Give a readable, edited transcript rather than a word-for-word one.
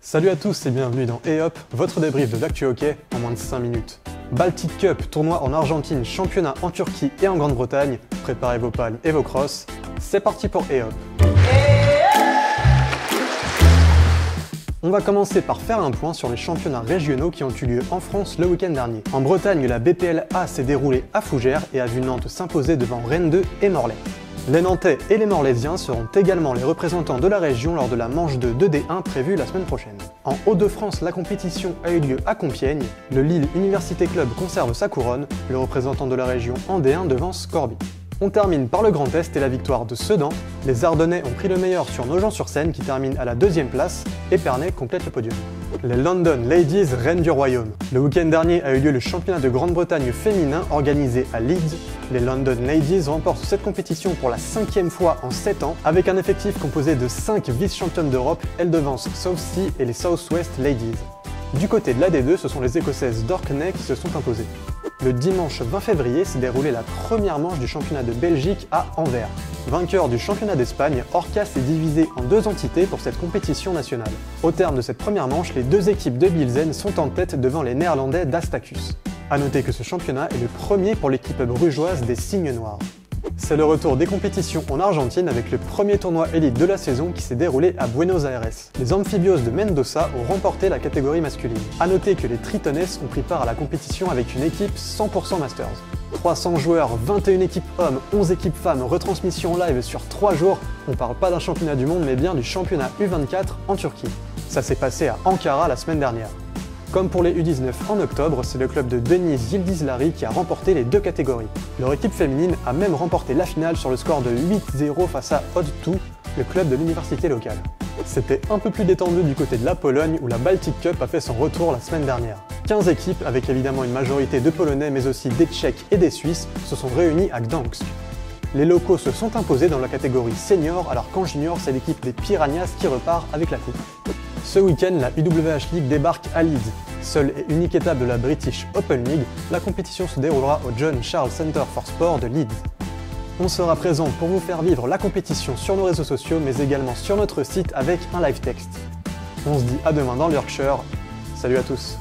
Salut à tous et bienvenue dans Hop, votre débrief de l'actu hockey en moins de 5 minutes. Baltic Cup, tournoi en Argentine, championnat en Turquie et en Grande-Bretagne. Préparez vos palmes et vos crosses. C'est parti pour Hop. On va commencer par faire un point sur les championnats régionaux qui ont eu lieu en France le week-end dernier. En Bretagne, la BPL A s'est déroulée à Fougères et a vu Nantes s'imposer devant Rennes 2 et Morlaix. Les Nantais et les Morlaisiens seront également les représentants de la région lors de la manche de 2D1 prévue la semaine prochaine. En Hauts-de-France, la compétition a eu lieu à Compiègne. Le Lille Université Club conserve sa couronne, le représentant de la région en D1 devance Corby. On termine par le Grand Est et la victoire de Sedan. Les Ardennais ont pris le meilleur sur Nogent-sur-Seine qui termine à la 2e place et Pernay complète le podium. Les London Ladies, reines du royaume. Le week-end dernier a eu lieu le championnat de Grande-Bretagne féminin organisé à Leeds. Les London Ladies remportent cette compétition pour la 5e fois en 7 ans. Avec un effectif composé de 5 vice-championnes d'Europe, elles devancent Southsea et les Southwest Ladies. Du côté de la D2, ce sont les Écossaises d'Orkney qui se sont imposées. Le dimanche 20 février s'est déroulée la première manche du championnat de Belgique à Anvers. Vainqueur du championnat d'Espagne, Orca s'est divisé en 2 entités pour cette compétition nationale. Au terme de cette première manche, les 2 équipes de Bilzen sont en tête devant les Néerlandais d'Astacus. A noter que ce championnat est le premier pour l'équipe brugeoise des Cygnes Noirs. C'est le retour des compétitions en Argentine avec le premier tournoi élite de la saison qui s'est déroulé à Buenos Aires. Les Amphibios de Mendoza ont remporté la catégorie masculine. A noter que les Tritones ont pris part à la compétition avec une équipe 100% Masters. 300 joueurs, 21 équipes hommes, 11 équipes femmes, retransmission live sur 3 jours. On parle pas d'un championnat du monde mais bien du championnat U24 en Turquie. Ça s'est passé à Ankara la semaine dernière. Comme pour les U19 en octobre, c'est le club de Denise Yıldızları qui a remporté les 2 catégories. Leur équipe féminine a même remporté la finale sur le score de 8-0 face à Odd2, le club de l'université locale. C'était un peu plus détendu du côté de la Pologne où la Baltic Cup a fait son retour la semaine dernière. 15 équipes, avec évidemment une majorité de Polonais mais aussi des Tchèques et des Suisses, se sont réunies à Gdańsk. Les locaux se sont imposés dans la catégorie senior alors qu'en junior c'est l'équipe des Piranhas qui repart avec la coupe. Ce week-end, la UWH League débarque à Leeds. Seule et unique étape de la British Open League, la compétition se déroulera au John Charles Center for Sport de Leeds. On sera présent pour vous faire vivre la compétition sur nos réseaux sociaux mais également sur notre site avec un live texte. On se dit à demain dans le Yorkshire. Salut à tous.